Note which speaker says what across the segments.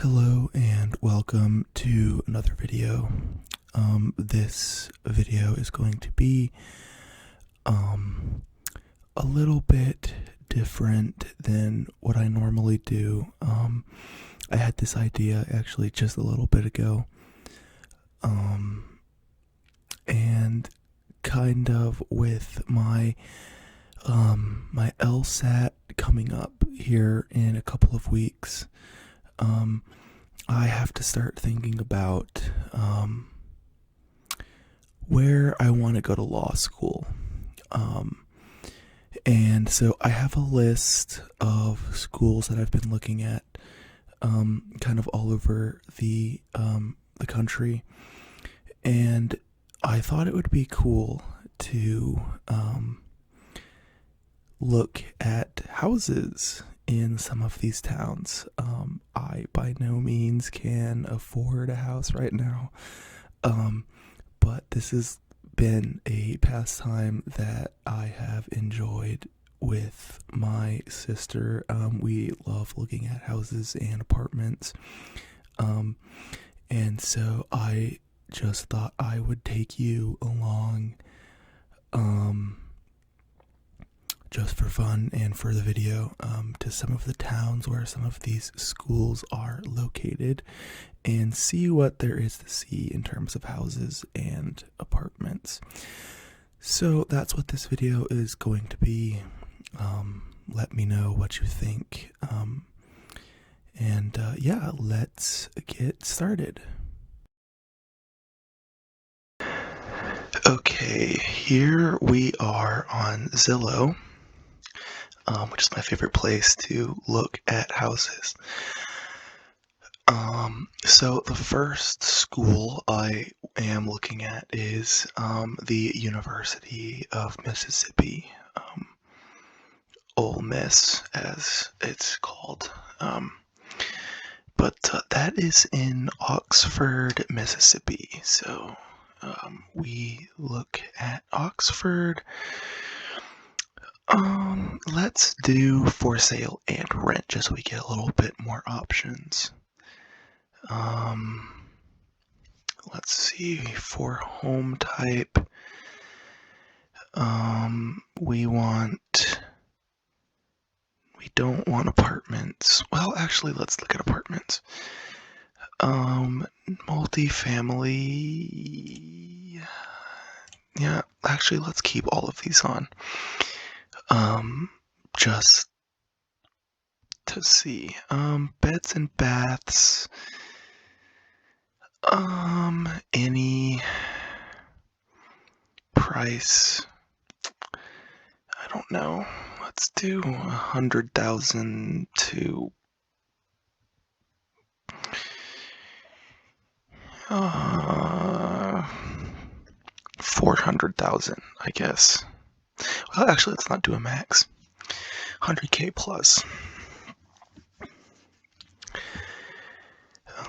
Speaker 1: Hello and welcome to another video. This video is going to be a little bit different than what I normally do. I had this idea actually just a little bit ago, and kind of with my LSAT coming up here in a couple of weeks, I have to start thinking about where I want to go to law school. And so I have a list of schools that I've been looking at, kind of all over the country, and I thought it would be cool to look at houses in some of these towns. I by no means can afford a house right now, but this has been a pastime that I have enjoyed with my sister. We love looking at houses and apartments, and so I just thought I would take you along, just for fun and for the video, to some of the towns where some of these schools are located and see what there is to see in terms of houses and apartments. So that's what this video is going to be. Let me know what you think. Yeah, let's get started. Okay, here we are on Zillow, which is my favorite place to look at houses. So the first school I am looking at is the University of Mississippi, Ole Miss as it's called. But that is in Oxford, Mississippi. So we look at Oxford. Let's do for sale and rent just so we get a little bit more options. Let's see, for home type, we don't want apartments. Well, actually, let's look at apartments. Multifamily, yeah, actually, let's keep all of these on, just to see. Beds and baths, any price, I don't know. Let's do 100,000 to 400,000, I guess. Well, actually, let's not do a max. 100K plus.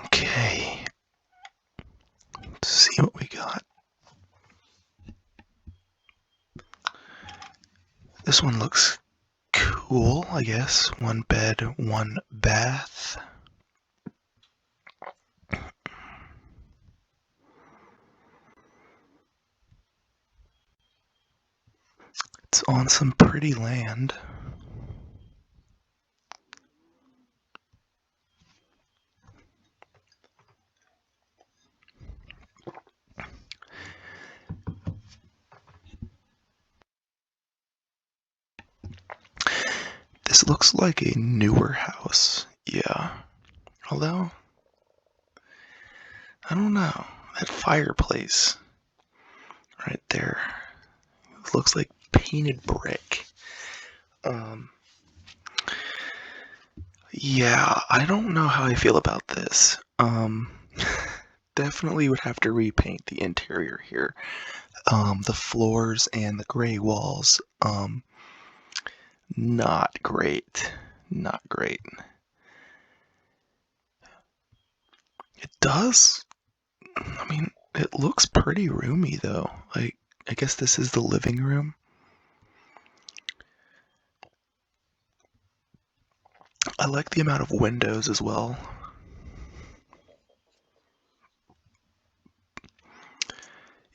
Speaker 1: Okay. Let's see what we got. This one looks cool, I guess. 1 bed, 1 bath. It's on some pretty land. This looks like a newer house. Yeah. Although, I don't know. That fireplace right there looks like painted brick. Yeah, I don't know how I feel about this. Definitely would have to repaint the interior here. The floors and the gray walls, not great. Not great. It does, I mean, it looks pretty roomy though. Like, I guess this is the living room. I like the amount of windows as well.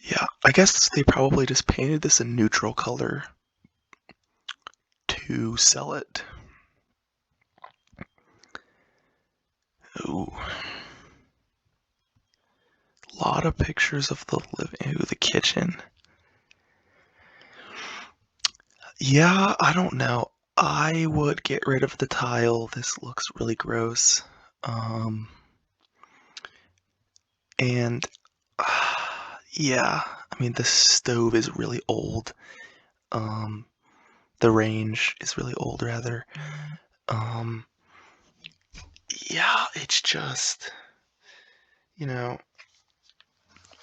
Speaker 1: Yeah, I guess they probably just painted this a neutral color to sell it. Ooh. A lot of pictures of the the kitchen. Yeah, I don't know. I would get rid of the tile. This looks really gross. Um, and yeah, I mean the stove is really old. Um, the range is really old rather. Um, yeah, it's just, you know,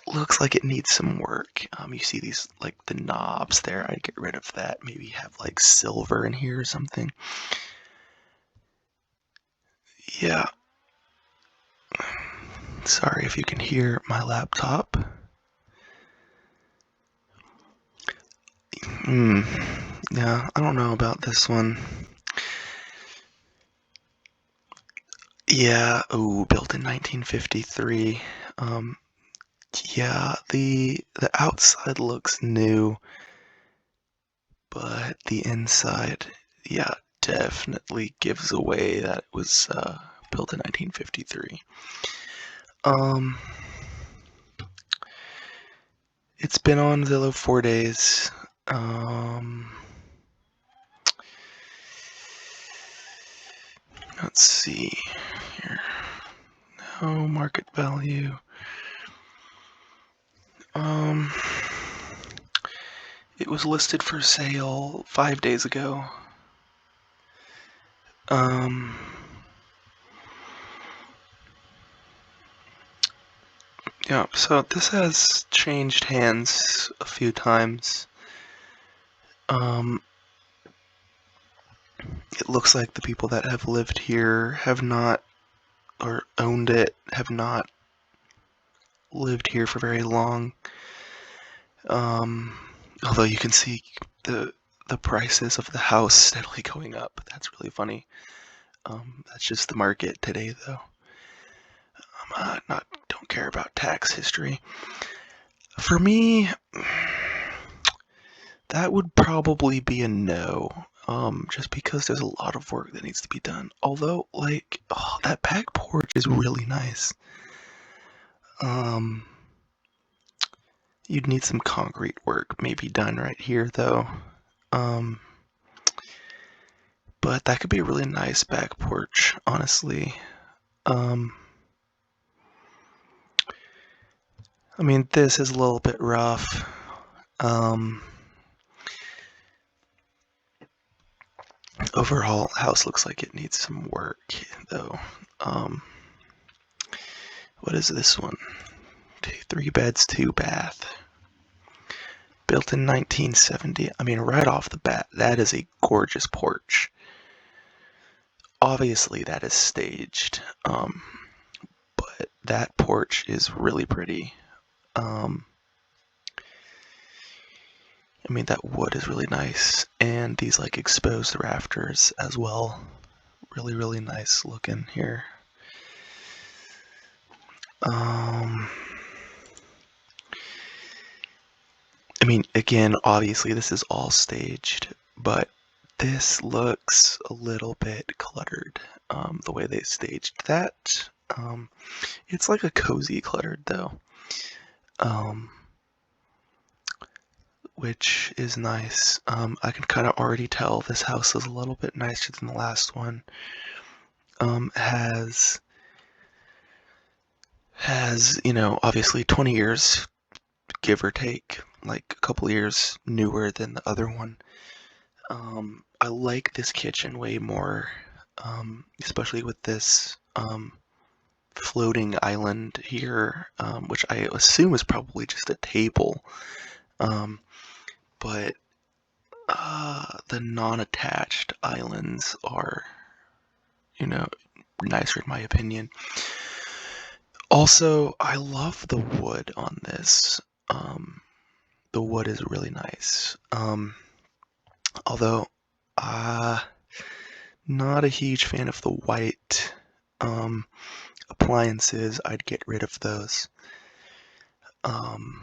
Speaker 1: looks like it needs some work. You see these like the knobs there. I'd get rid of that. Maybe have like silver in here or something. Yeah. Sorry if you can hear my laptop. Yeah, I don't know about this one. Yeah, oh, built in 1953. Um, yeah, the outside looks new, but the inside, yeah, definitely gives away that it was built in 1953. Um, it's been on Zillow 4 days. Um, let's see here. No market value. Um, it was listed for sale 5 days ago. Um, yeah, so this has changed hands a few times. Um, it looks like the people that have lived here have not, or owned it, have not lived here for very long. Um, although you can see the prices of the house steadily going up. That's really funny. That's just the market today, though. Not don't care about tax history. For me, that would probably be a no. Just because there's a lot of work that needs to be done. Although, like, oh, that back porch is really nice. Um, you'd need some concrete work maybe done right here, though. Um, but that could be a really nice back porch, honestly. Um, I mean, this is a little bit rough. Um, overall, house looks like it needs some work, though. Um, what is this one? 3 beds, 2 bath. Built in 1970. I mean, right off the bat, that is a gorgeous porch. Obviously, that is staged, but that porch is really pretty. Um, I mean, that wood is really nice, and these like exposed rafters as well. Really, really nice looking here. Um, I mean, again, obviously this is all staged, but this looks a little bit cluttered, the way they staged that. It's like a cozy cluttered though, um, which is nice. I can kind of already tell this house is a little bit nicer than the last one. Has obviously 20 years, give or take, like a couple years newer than the other one. I like this kitchen way more, especially with this floating island here, which I assume is probably just a table. Um, but the non-attached islands are, you know, nicer in my opinion. Also, I love the wood on this. The wood is really nice. Although, uh, not a huge fan of the white appliances. I'd get rid of those. Um,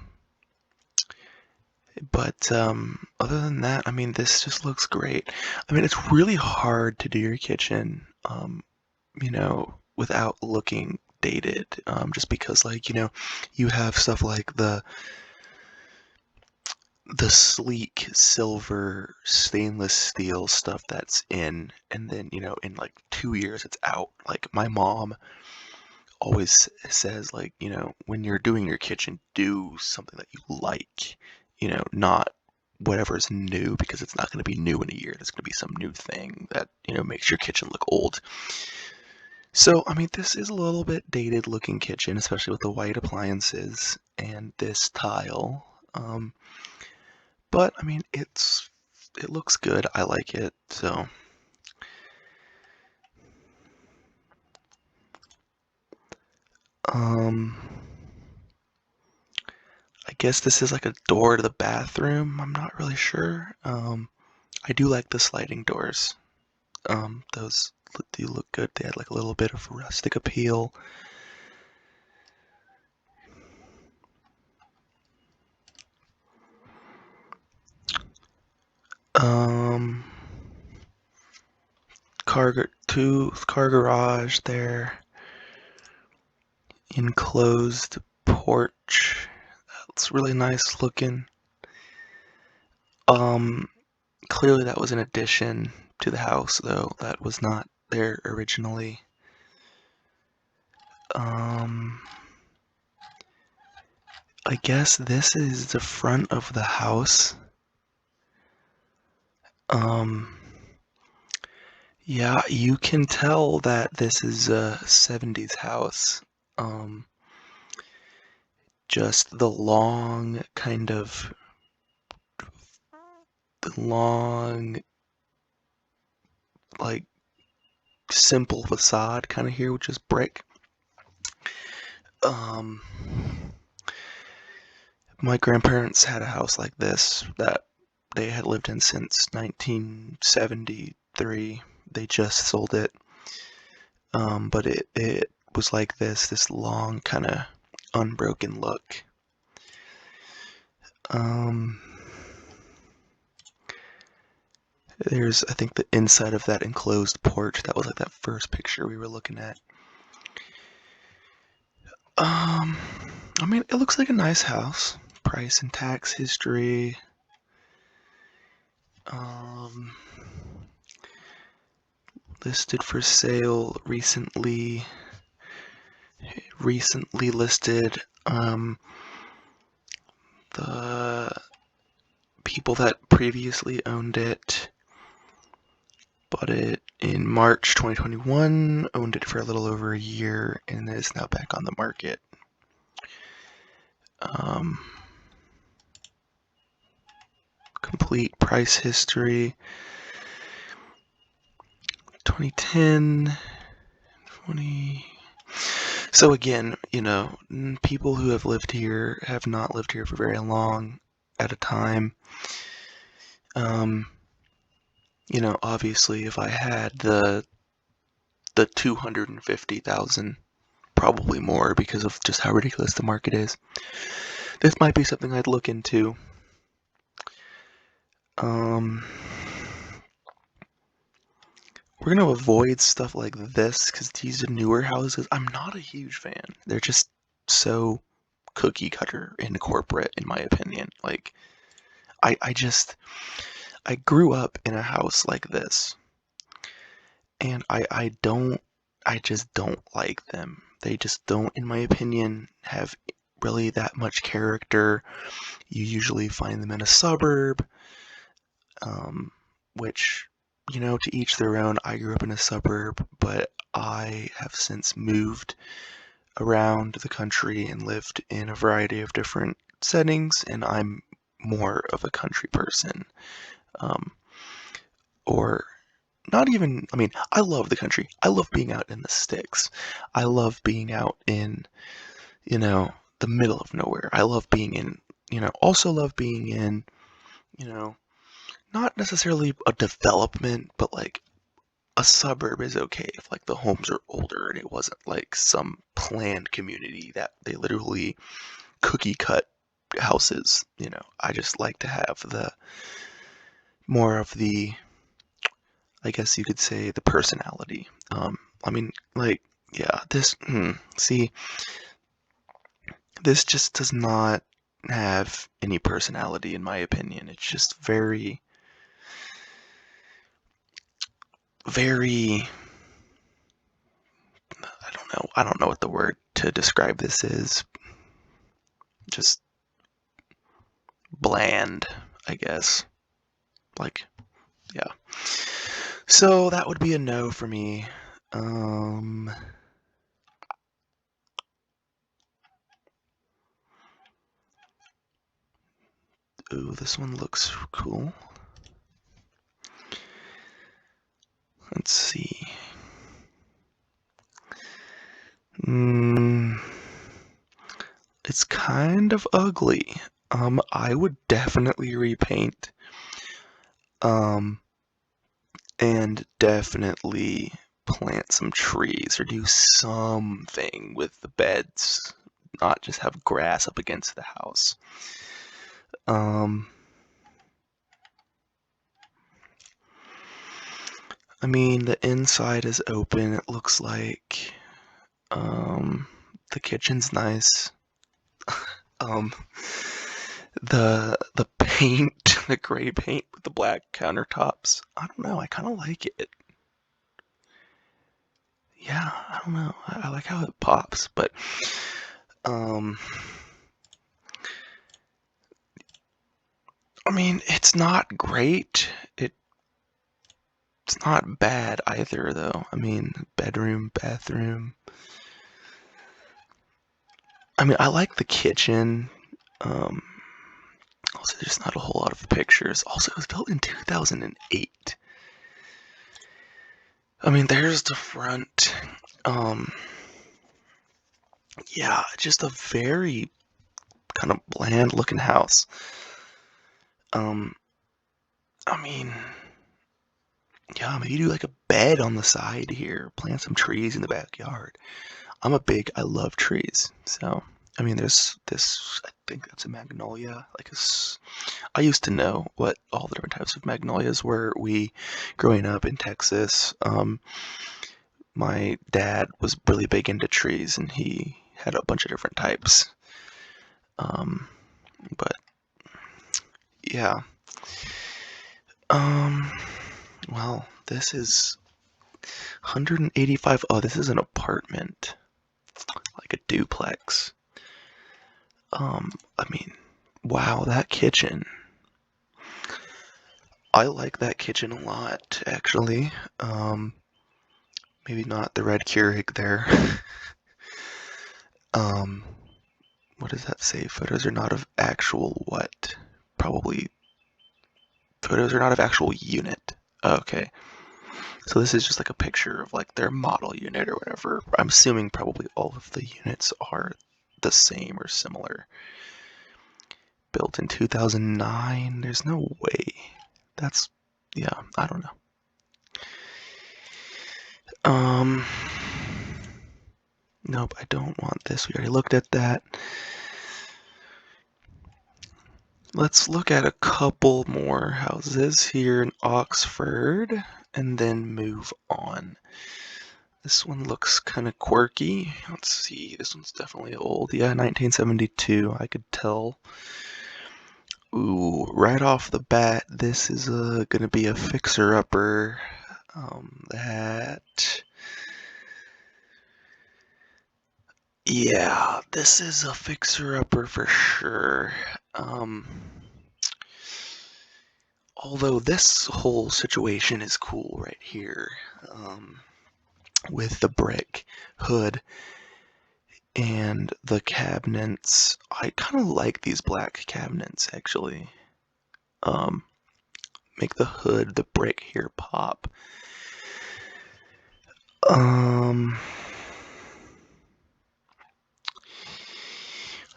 Speaker 1: But other than that, I mean, this just looks great. I mean, it's really hard to do your kitchen, without looking dated, just because, like, you have stuff like the sleek silver stainless steel stuff that's in, and then, in like 2 years it's out. Like, my mom always says, like, when you're doing your kitchen, do something that you like, not whatever's new, because it's not going to be new in a year. There's going to be some new thing that, makes your kitchen look old. So, I mean, this is a little bit dated looking kitchen, especially with the white appliances and this tile. But I mean, it looks good. I like it. So, um, I guess this is like a door to the bathroom. I'm not really sure. I do like the sliding doors. Those do look good. They had like a little bit of rustic appeal. Um, car garage there. Enclosed porch. That's really nice looking. Um, Clearly that was an addition to the house, though. That was not there originally. Um, I guess this is the front of the house. Um, yeah, you can tell that this is a 70s house. Um, just the long, like, simple facade kind of here, which is brick. Um, my grandparents had a house like this that they had lived in since 1973. They just sold it. But it was like this long kind of unbroken look. Um, there's, I think, the inside of that enclosed porch. That was like that first picture we were looking at. Um, I mean, it looks like a nice house. Price and tax history. Um, Listed for sale recently. Recently listed. The people that previously owned it bought it in March 2021, owned it for a little over a year, and is now back on the market. Complete price history. 2010, 20. So again, people who have lived here have not lived here for very long at a time. Obviously, if I had the 250,000, probably more because of just how ridiculous the market is, this might be something I'd look into. We're gonna avoid stuff like this because these are newer houses. I'm not a huge fan. They're just so cookie cutter and corporate, in my opinion. Like, I grew up in a house like this, and I just don't like them. They just don't, in my opinion, have really that much character. You usually find them in a suburb, which, to each their own. I grew up in a suburb, but I have since moved around the country and lived in a variety of different settings, and I'm more of a country person. Or not even, I mean, I love the country. I love being out in the sticks. I love being out in, the middle of nowhere. I love being in, also love being in, you know, not necessarily a development, but like a suburb is okay if like the homes are older and it wasn't like some planned community that they literally cookie cut houses. I just like to have the more of the, I guess you could say, the personality. I mean, like, yeah, see, this just does not have any personality in my opinion. It's just very, very, I don't know what the word to describe this is. Just bland, I guess. Like, yeah. So that would be a no for me. Ooh, this one looks cool. Let's see. It's kind of ugly. I would definitely repaint. And definitely plant some trees or do something with the beds, not just have grass up against the house. I mean, the inside is open, it looks like. The kitchen's nice. The paint, the gray paint with the black countertops, I don't know, I kind of like it. Yeah, I don't know, I like how it pops, but I mean, it's not great. It's not bad either, though. I mean, bedroom, bathroom. I mean, I like the kitchen. Also, there's not a whole lot of pictures. Also, it was built in 2008. I mean, there's the front. Yeah, just a very kind of bland looking house. I mean, yeah, maybe do like a bed on the side here, plant some trees in the backyard. I love trees. So, I mean, there's this, I think that's a magnolia. I used to know what all the different types of magnolias were. Growing up in Texas, my dad was really big into trees and he had a bunch of different types. But yeah. Well, this is 185. Oh, this is an apartment, like a duplex. I mean, wow, that kitchen. I like that kitchen a lot, actually. Maybe not the red Keurig there. What does that say? Photos are not of actual what? Probably photos are not of actual unit. Okay. So this is just like a picture of like their model unit or whatever. I'm assuming probably all of the units are the same or similar. Built in 2009. There's no way. Yeah, I don't know. Nope, I don't want this. We already looked at that. Let's look at a couple more houses here in Oxford and then move on. This one looks kind of quirky. Let's see, this one's definitely old. Yeah, 1972, I could tell. Ooh, right off the bat, this is gonna be a fixer-upper. Yeah, this is a fixer-upper for sure. Although this whole situation is cool right here, with the brick hood and the cabinets. I kind of like these black cabinets actually. Make the hood, the brick here pop.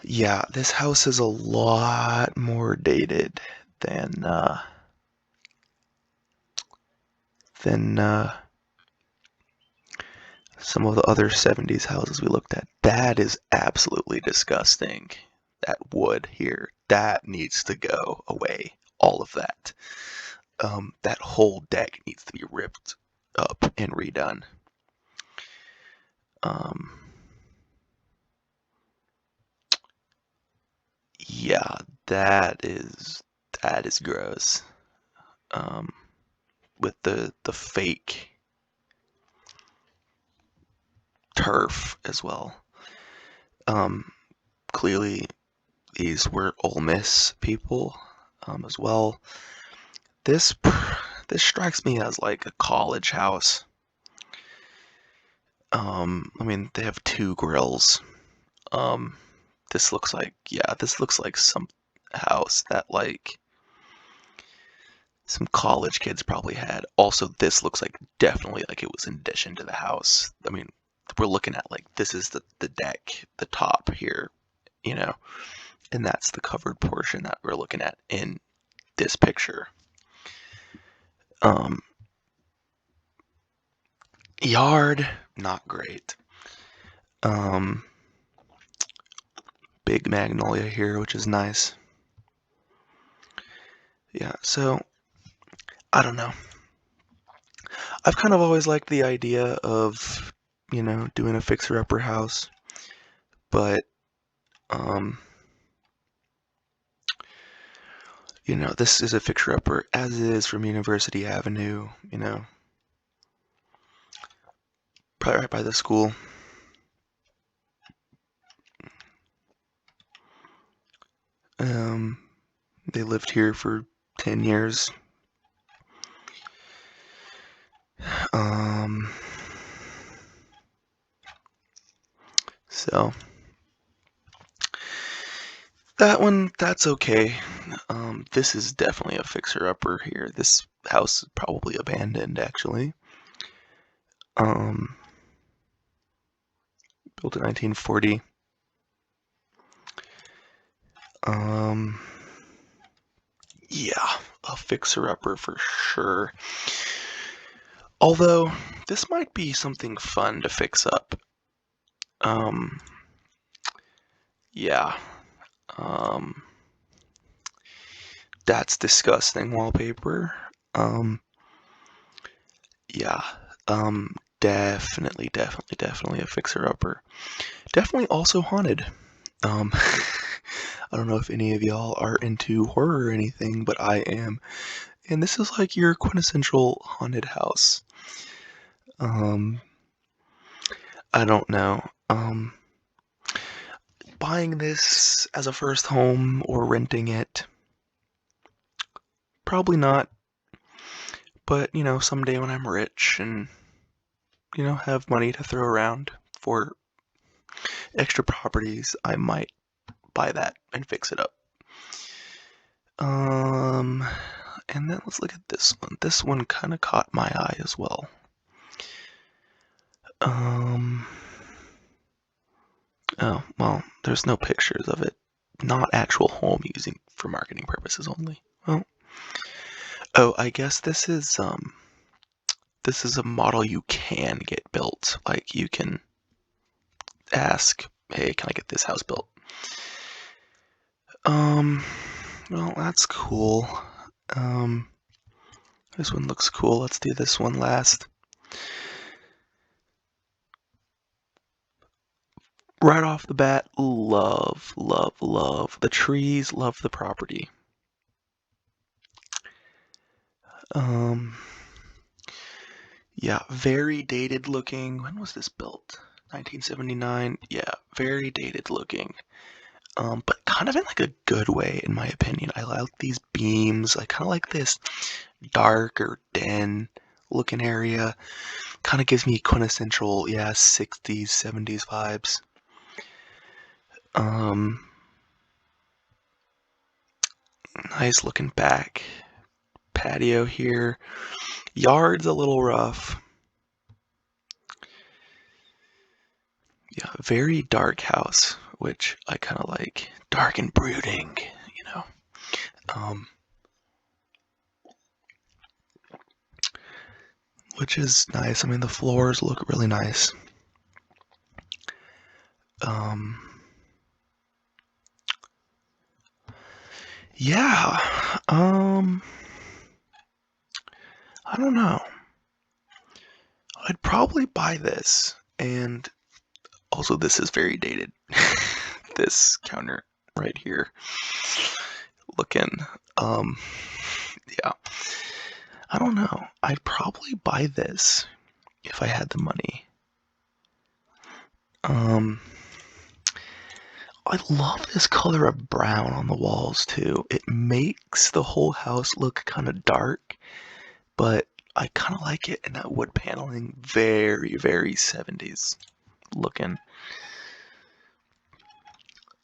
Speaker 1: Yeah, this house is a lot more dated than some of the other 70s houses we looked at. That is absolutely disgusting. that wood here, that needs to go away. All of that. That whole deck needs to be ripped up and redone. Yeah, that is gross. With the fake turf as well. Clearly these were Ole Miss people as well. This strikes me as like a college house. I mean, they have two grills. This looks like some house that like some college kids probably had. Also, this looks like definitely like it was in addition to the house. I mean, we're looking at like this is the deck, the top here, you know, and that's the covered portion that we're looking at in this picture. Yard, not great. Big magnolia here, which is nice. Yeah, so I don't know. I've kind of always liked the idea of, doing a fixer-upper house, but this is a fixer-upper, as is from University Avenue, probably right by the school. They lived here for 10 years. So that's okay. This is definitely a fixer-upper here. This house is probably abandoned, actually. Built in 1940. Yeah, a fixer-upper for sure. Although, this might be something fun to fix up. Yeah. That's disgusting wallpaper. Yeah. Definitely a fixer-upper. Definitely also haunted. I don't know if any of y'all are into horror or anything, but I am. And this is like your quintessential haunted house. I don't know. Buying this as a first home or renting it, probably not. But, someday when I'm rich and, have money to throw around for extra properties, I might buy that and fix it up. And then let's look at this one. This one kind of caught my eye as well. Oh, well, there's no pictures of it. Not actual home using for marketing purposes only. Well, oh, I guess this is a model you can get built. Like you can ask, hey, can I get this house built? Well, that's cool. This one looks cool. Let's do this one last. Right off the bat, love the trees, love the property. Yeah, very dated looking. When was this built? 1979. Yeah, very dated looking. But kind of in like a good way, in my opinion. I like these beams. I kind of like this dark or den looking area. Kind of gives me quintessential, 60s, 70s vibes. Nice looking back patio here. Yard's a little rough. Yeah, very dark house, which I kind of like. Dark and brooding, which is nice. I mean, the floors look really nice. Yeah. I don't know. I'd probably buy this, and also this is very dated. This counter right here, looking. Um, yeah. I don't know. I'd probably buy this if I had the money. Um, I love this color of brown on the walls too. It makes the whole house look kind of dark, but I kind of like it, and that wood paneling, very, very 70s looking.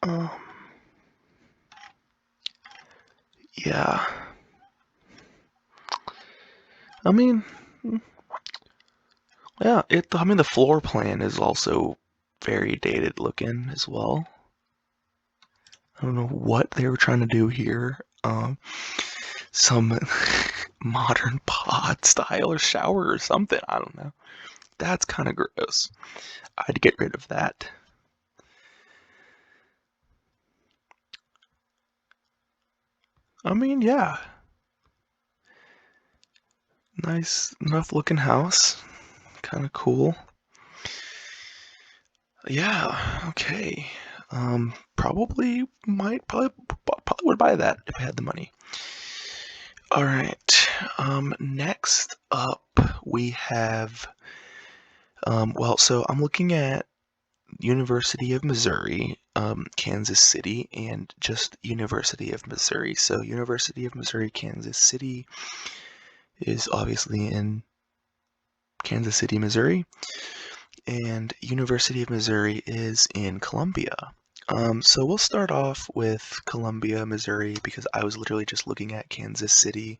Speaker 1: Um, yeah. I mean, yeah. I mean, the floor plan is also very dated looking as well. I don't know what they were trying to do here. Some modern pod style or shower or something. I don't know. That's kind of gross. I'd get rid of that. I mean, yeah. Nice enough looking house. Kind of cool. Yeah, okay. Probably would buy that if I had the money. All right. Next up we have so I'm looking at University of Missouri, Kansas City, and just University of Missouri. So University of Missouri, Kansas City is obviously in Kansas City, Missouri, and University of Missouri is in Columbia. So we'll start off with Columbia, Missouri, because I was literally just looking at Kansas City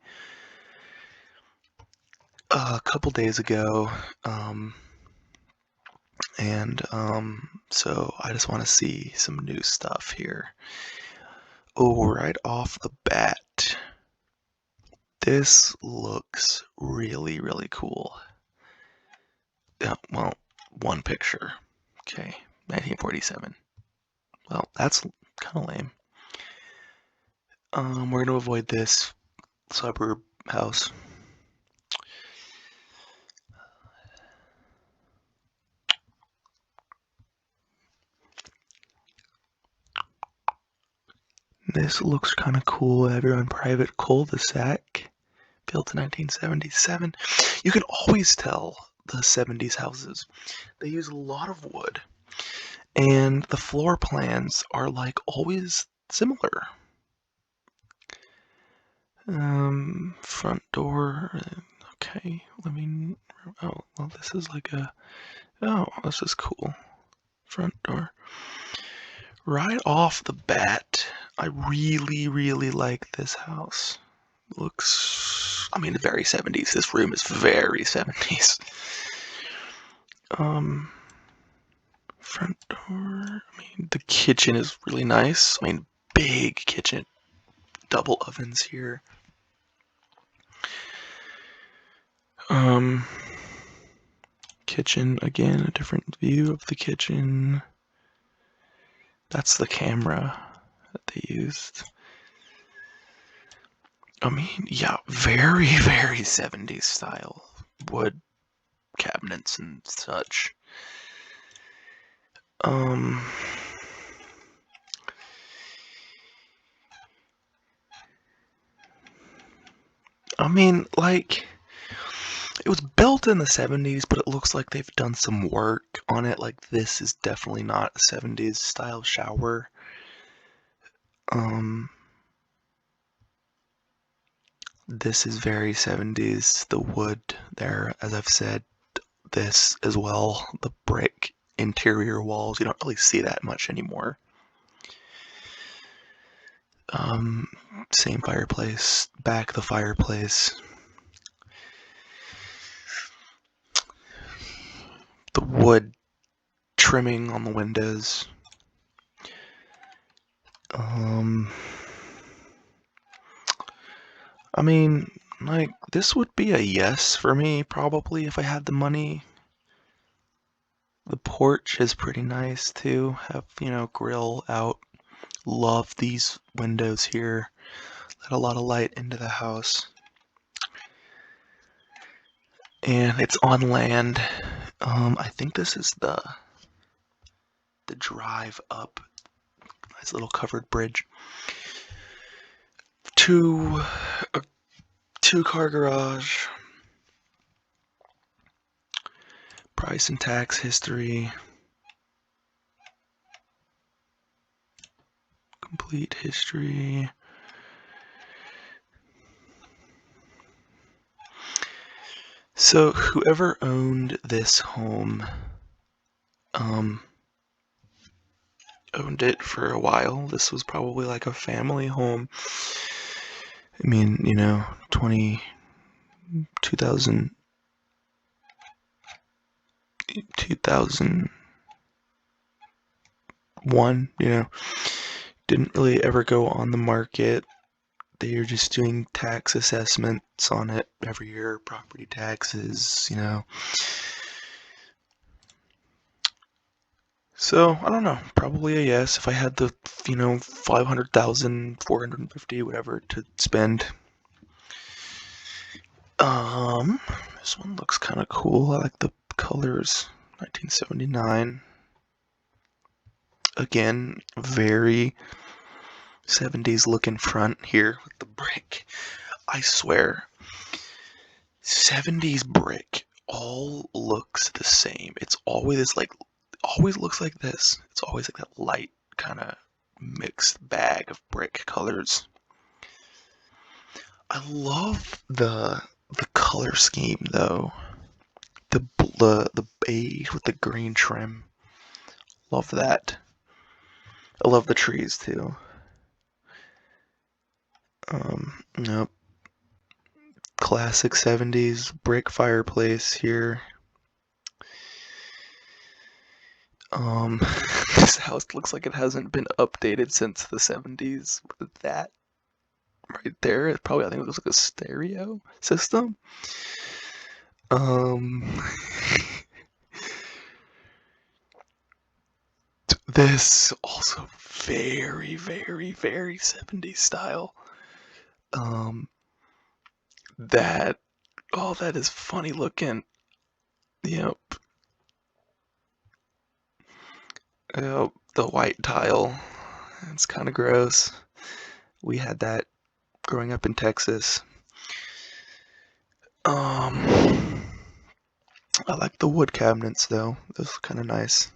Speaker 1: a couple days ago, and so I just want to see some new stuff here. Oh, right off the bat, this looks really, really cool. Yeah, well, one picture. Okay, 1947. Well, that's kind of lame. We're gonna avoid this suburb house. This looks kind of cool. Everyone private cul-de-sac, built in 1977. You can always tell the 70s houses. They use a lot of wood, and the floor plans are like always similar. Front door. Okay, let me. Oh, well, this is like a. Oh, this is cool. Front door. Right off the bat, I really, really like this house. Looks, I mean, very 70s. This room is very 70s. Um, Front door. I mean, the kitchen is really nice. I mean, big kitchen, double ovens here. Um, Kitchen again, a different view of the kitchen. That's the camera that they used. I mean, yeah, very, very 70s style. Wood cabinets and such. Um, I mean, like, it was built in the 70s, but it looks like they've done some work on it. Like, this is definitely not a 70s style shower. Um, this is very 70s. The wood there, as I've said, this as well. The brick interior walls, you don't really see that much anymore. Um, Same fireplace, back the fireplace. The wood trimming on the windows. Um, I mean, like, this would be a yes for me, probably, if I had the money. The porch is pretty nice too. Have, grill out, Love these windows here. Let a lot of light into the house. And it's on land. I think this is the drive up. Nice little covered bridge. Two car garage. Price and tax history. Complete history. So whoever owned this home owned it for a while. This was probably like a family home. I mean, 2001, didn't really ever go on the market. They were just doing tax assessments on it every year, property taxes, So, I don't know, probably a yes if I had the, 500,000, 450, whatever to spend. This one looks kind of cool. I like the colors. 1979. Again, very 70s looking front here with the brick. I swear, 70s brick all looks the same. It's always looks like this. It's always like that light kind of mixed bag of brick colors. I love the color scheme though. The beige with the green trim. Love that. I love the trees too. Yep. Classic 70s brick fireplace here. This house looks like it hasn't been updated since the 70s with that right there. It probably, I think it looks like a stereo system. This also very, very, very 70s style. That is funny looking. Yep. The white tile. It's kind of gross. We had that growing up in Texas. I like the wood cabinets though. Those are kind of nice.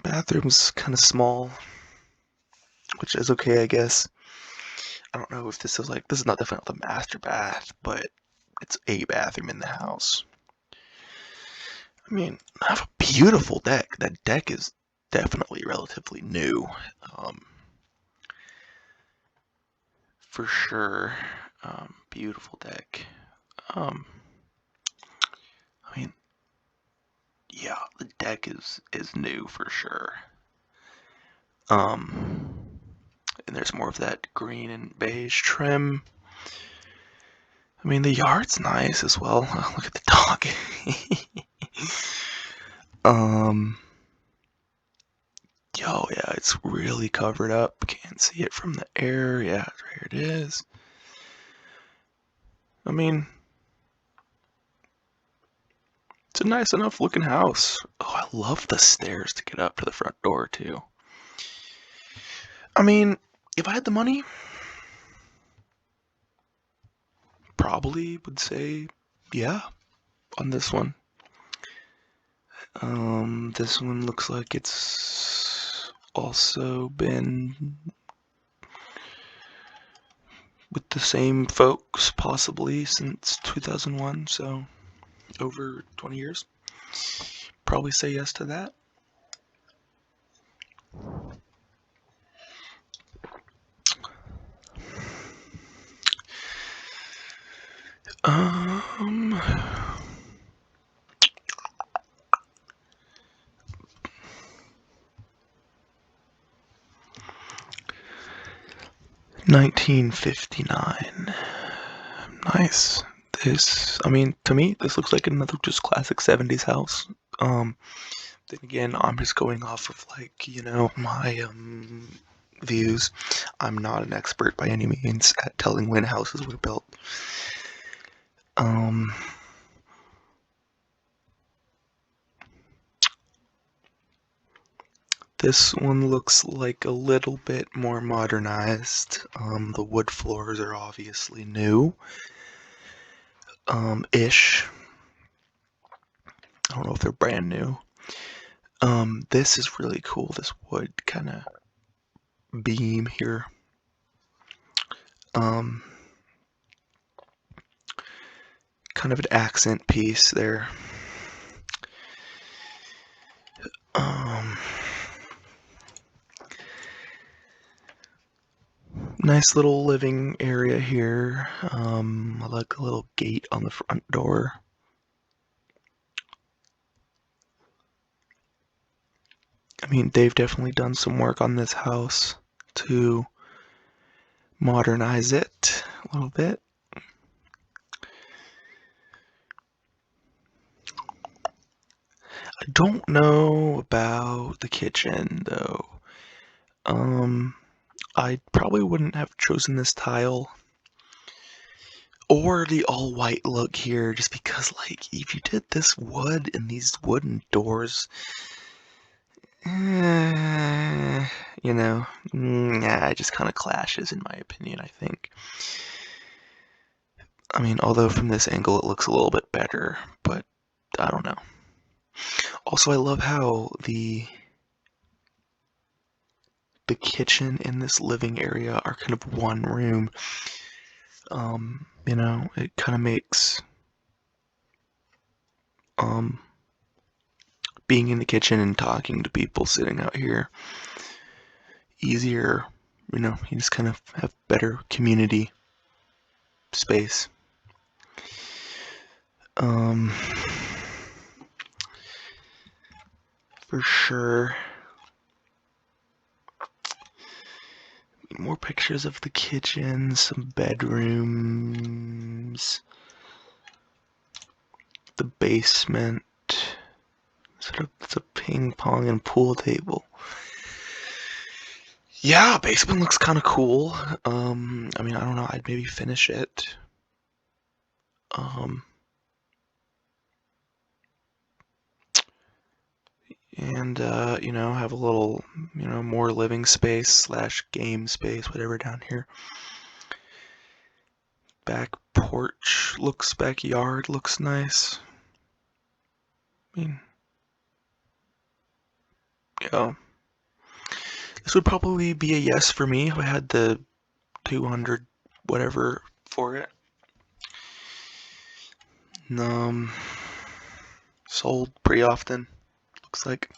Speaker 1: Bathroom's kind of small, which is okay, I guess. I don't know if this is not definitely the master bath, but it's a bathroom in the house. I mean, I have a beautiful deck. That deck is definitely relatively new. For sure. Beautiful deck. I mean, yeah, the deck is new for sure. And there's more of that green and beige trim. I mean, the yard's nice as well. Look at the dog. Yo, yeah, it's really covered up. Can't see it from the air. Yeah, here it is. I mean, it's a nice enough looking house. Oh, I love the stairs to get up to the front door, too. I mean, if I had the money, probably would say yeah on this one. This one looks like it's also been with the same folks possibly since 2001, so over 20 years. Probably say yes to that. Um, 1959. Nice. I mean, to me, this looks like another just classic 70s house. Um, then again, I'm just going off of like, my views. I'm not an expert by any means at telling when houses were built. Um, this one looks like a little bit more modernized. The wood floors are obviously new. Ish. I don't know if they're brand new. This is really cool. This wood kind of beam here. Um, kind of an accent piece there. Um, nice little living area here. I like a little gate on the front door. I mean, they've definitely done some work on this house to modernize it a little bit. I don't know about the kitchen though. I probably wouldn't have chosen this tile or the all white look here just because, like, if you did this wood and these wooden doors, yeah, it just kind of clashes in my opinion, I think. I mean, although from this angle it looks a little bit better, but I don't know. Also, I love how the kitchen and this living area are kind of one room. It kind of makes being in the kitchen and talking to people sitting out here easier. You just kind of have better community space. For sure. More pictures of the kitchen, some bedrooms, the basement. It's a ping pong and pool table. Yeah, basement looks kind of cool. I mean, I don't know. I'd maybe finish it. And have a little, more living space / game space, whatever down here. Back porch backyard looks nice. I mean, yeah. This would probably be a yes for me if I had the 200 whatever for it. Sold pretty often, looks like.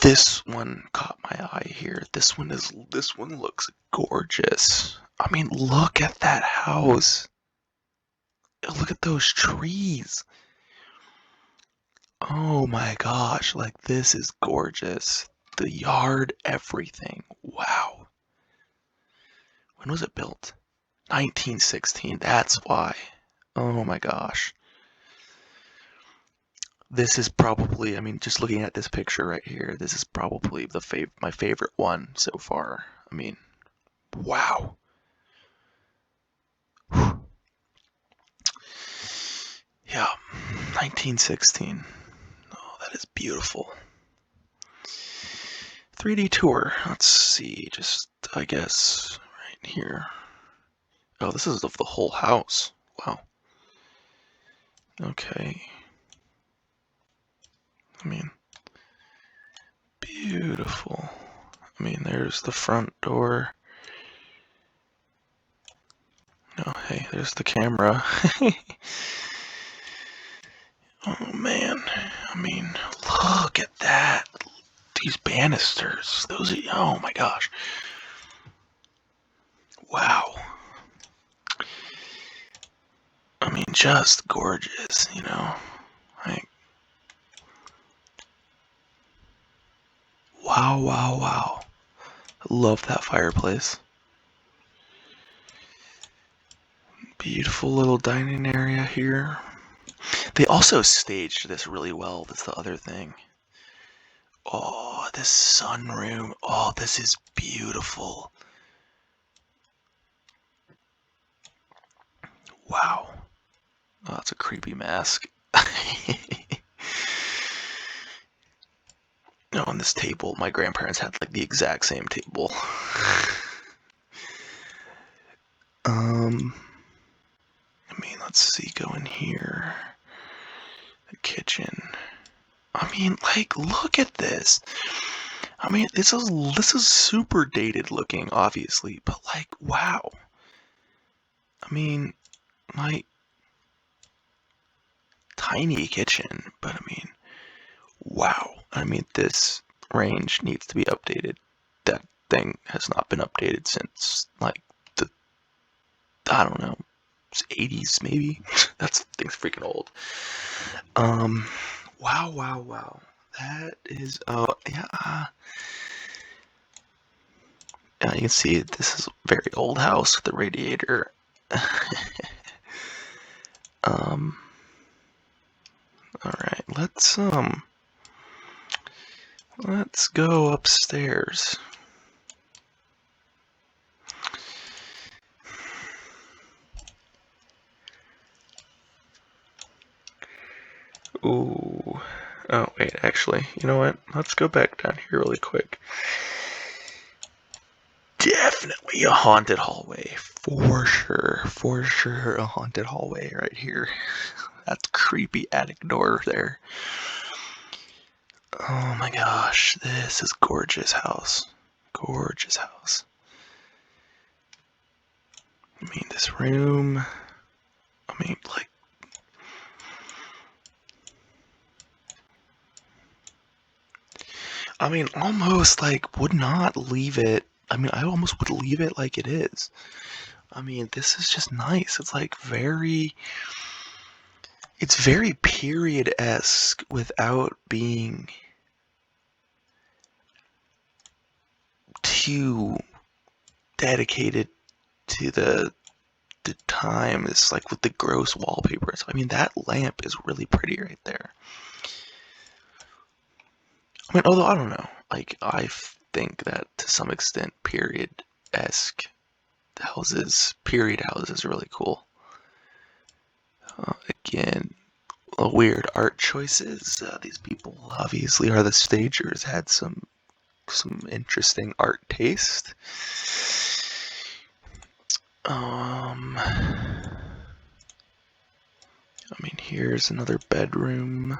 Speaker 1: This one caught my eye here. This one looks gorgeous. I mean, look at that house. Look at those trees. Oh my gosh, like this is gorgeous. The yard, everything. Wow. When was it built? 1916, that's why. Oh my gosh. This is probably, I mean, just looking at this picture right here, this is probably my favorite one so far. I mean, wow. Yeah, 1916. Oh, that is beautiful. 3D tour. Let's see, just, I guess, right here. Oh, this is of the whole house. Wow. Okay. I mean, beautiful. I mean, there's the front door. Oh, hey, there's the camera. Oh, man. I mean, look at that. These banisters. Those are, oh my gosh. Wow. I mean, just gorgeous, Like, wow, wow, wow. I love that fireplace. Beautiful little dining area here. They also staged this really well. That's the other thing. Oh, this sunroom. Oh, this is beautiful. Wow. Oh, that's a creepy mask. No, on this table, my grandparents had like the exact same table. I mean, let's see, go in here. The kitchen. I mean, like, look at this. I mean, this is super dated looking, obviously, but like, wow. I mean, like, tiny kitchen, but I mean, wow. I mean, this range needs to be updated. That thing has not been updated since like the, I don't know, 80s maybe. That thing's freaking old. Wow, wow, wow. That is, yeah. Yeah, you can see this is a very old house with the radiator. um, all right, let's go upstairs. Ooh. Oh, wait, actually, you know what? Let's go back down here really quick. Definitely a haunted hallway. For sure a haunted hallway right here. That creepy attic door there. Oh my gosh, this is gorgeous house. Gorgeous house. I mean, this room. I mean, like. I mean, almost like would not leave it. I mean, I almost would leave it like it is. I mean, this is just nice. It's like very. It's very period-esque without being too dedicated to the time. It's like with the gross wallpapers. I mean, that lamp is really pretty right there. I mean, although I don't know, like I think that to some extent period-esque period houses are really cool. Again, weird art choices. These people obviously are the stagers. Had some interesting art taste. I mean, here's another bedroom.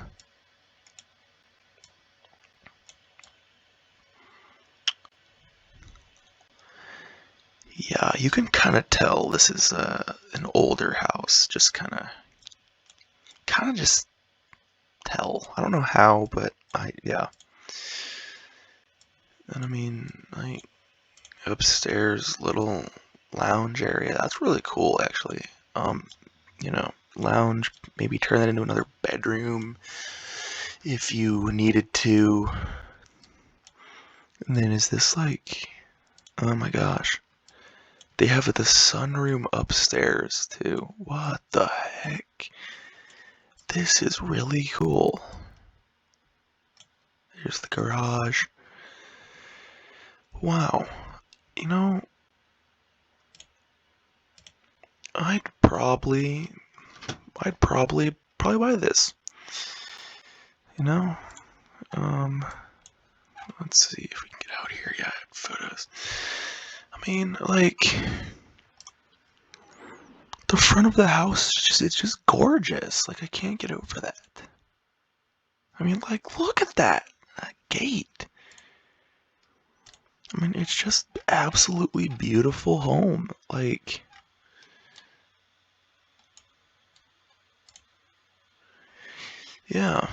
Speaker 1: Yeah, you can kind of tell this is an older house. Just kind of just tell. I don't know how, but yeah. And I mean, like upstairs, little lounge area. That's really cool, actually. Lounge. Maybe turn that into another bedroom if you needed to. And then is this like? Oh my gosh. They have the sunroom upstairs too. What the heck? This is really cool. Here's the garage. Wow. You know, I'd probably buy this. You know? Um, let's see if we can get out here. Yeah, photos. I mean, like, the front of the house, it's just gorgeous. Like, I can't get over that. I mean, like, look at that gate. I mean, it's just absolutely beautiful home. Like, yeah.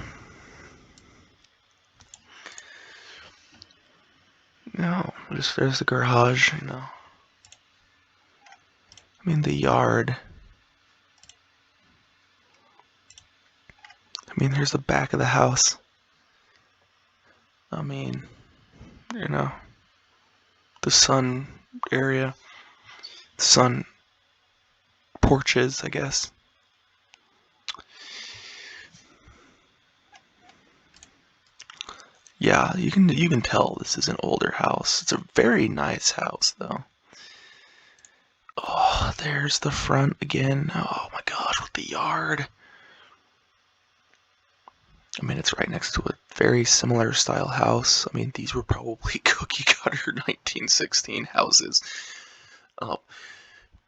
Speaker 1: No, just there's the garage, I mean, the yard. I mean, here's the back of the house. I mean, the sun area. Sun porches, I guess. Yeah, you can tell this is an older house. It's a very nice house though. Oh, there's the front again. Oh my gosh, with the yard. I mean, it's right next to a very similar style house. I mean, these were probably cookie cutter 1916 houses. Uh,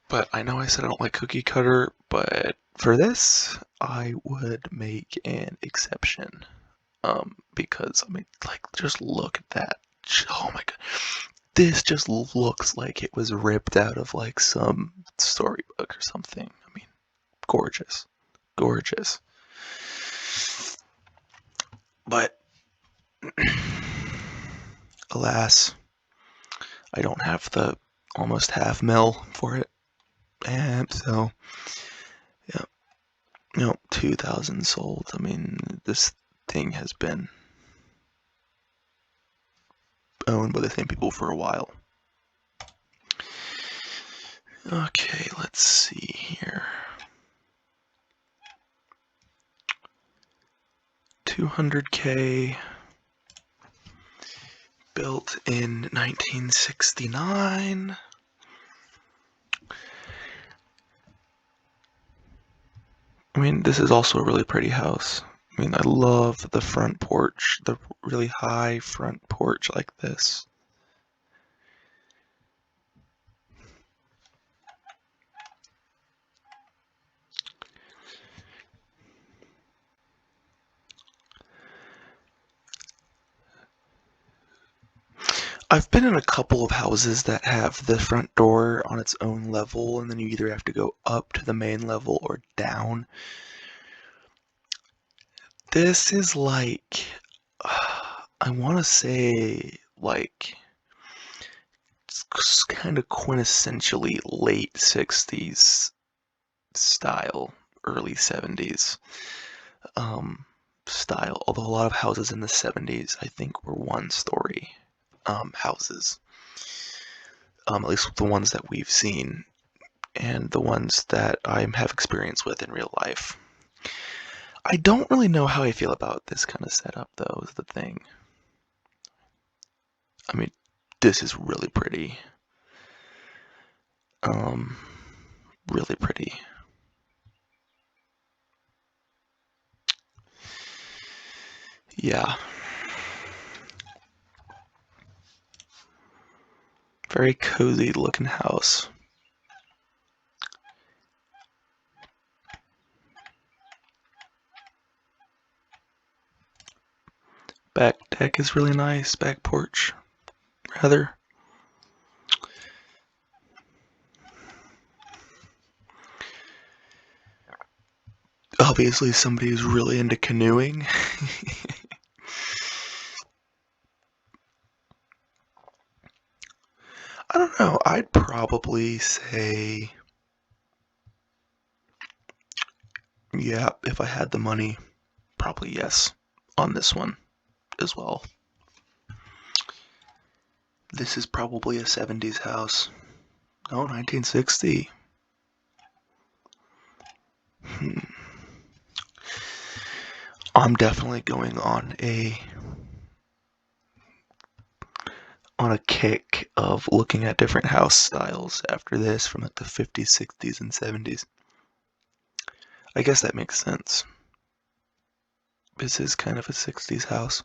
Speaker 1: but I know I said I don't like cookie cutter, but for this, I would make an exception. Because I mean, like, just look at that. Oh my god, this just looks like it was ripped out of like some storybook or something. I mean, gorgeous, gorgeous. But alas, I don't have the almost half mil for it, and so yeah, 2,000 sold. I mean, this thing has been owned by the same people for a while. Okay, let's see here. 200K, built in 1969. I mean, this is also a really pretty house. I mean, I love the front porch, the really high front porch like this. I've been in a couple of houses that have the front door on its own level, and then you either have to go up to the main level or down. This is like, I want to say, like, it's kind of quintessentially late 60s style, early 70s style. Although a lot of houses in the 70s, I think, were one-story houses. At least the ones that we've seen, and the ones that I have experience with in real life. I don't really know how I feel about this kind of setup, though, is the thing. I mean, this is really pretty. Um, really pretty. Yeah. Very cozy looking house. Back deck is really nice. Back porch, rather. Obviously, somebody who's really into canoeing. I don't know. I'd probably say, yeah, if I had the money, probably yes on this one as well. This is probably a 70s house. No, 1960. I'm definitely going on a kick of looking at different house styles after this from like the 50s, 60s, and 70s. I guess that makes sense. This is kind of a 60s house.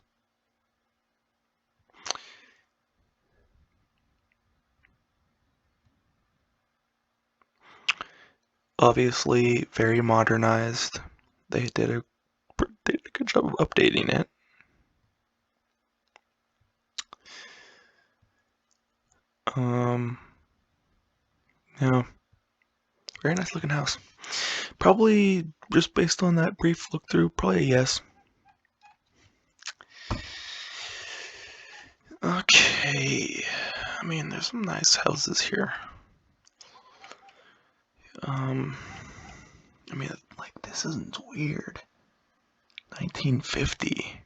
Speaker 1: Obviously, very modernized. They did a good job of updating it. Um, yeah, very nice looking house. Probably just based on that brief look through, probably a yes. Okay, I mean, there's some nice houses here. I mean, like, this isn't weird. 1950.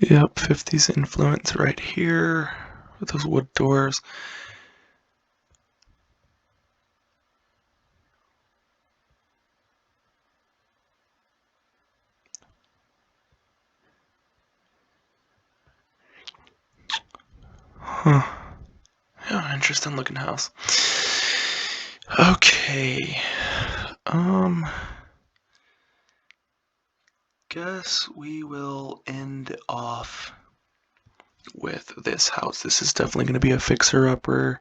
Speaker 1: Yep, 50s influence right here with those wood doors. Huh. Yeah, interesting looking house. Okay. Guess we will end off with this house. This is definitely going to be a fixer-upper.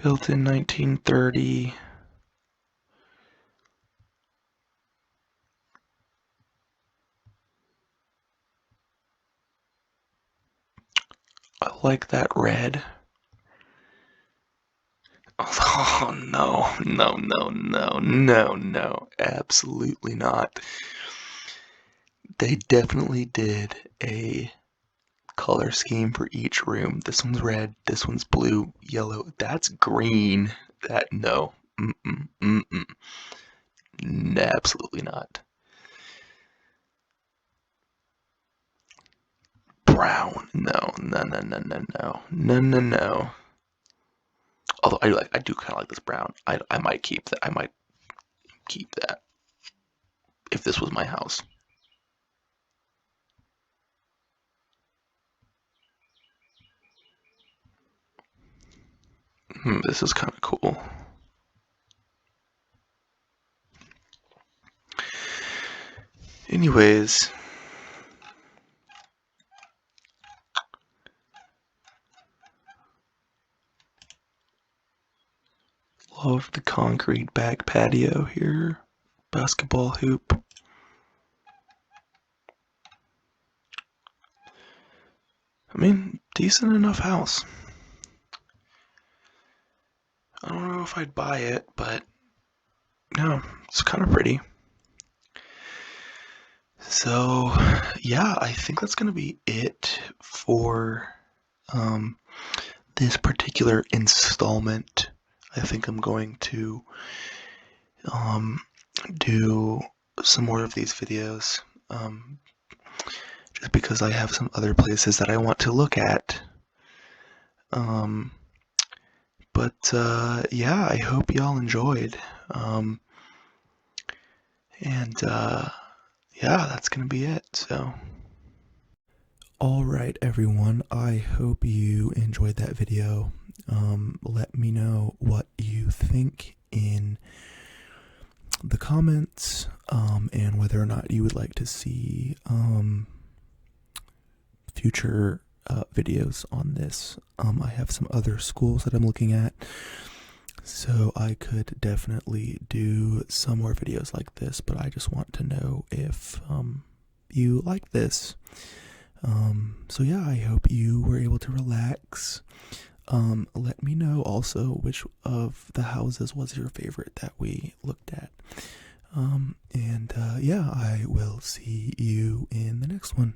Speaker 1: Built in 1930. I like that red. Oh, no, absolutely not. They definitely did a color scheme for each room. This one's red, this one's blue, yellow, that's green. No. Absolutely not. Brown, no. Although I do kind of like this brown. I might keep that. I might keep that if this was my house. This is kind of cool. Anyways, love the concrete back patio here. Basketball hoop. I mean, decent enough house. I don't know if I'd buy it, but no, it's kind of pretty. So, yeah, I think that's going to be it for this particular installment. I think I'm going to do some more of these videos just because I have some other places that I want to look at. But yeah, I hope y'all enjoyed. Yeah, that's gonna be it. So, all right, everyone. I hope you enjoyed that video. Let me know what you think in the comments, and whether or not you would like to see future videos on this. I have some other schools that I'm looking at, so I could definitely do some more videos like this, but I just want to know if you like this. So yeah, I hope you were able to relax. Let me know also which of the houses was your favorite that we looked at. And yeah, I will see you in the next one.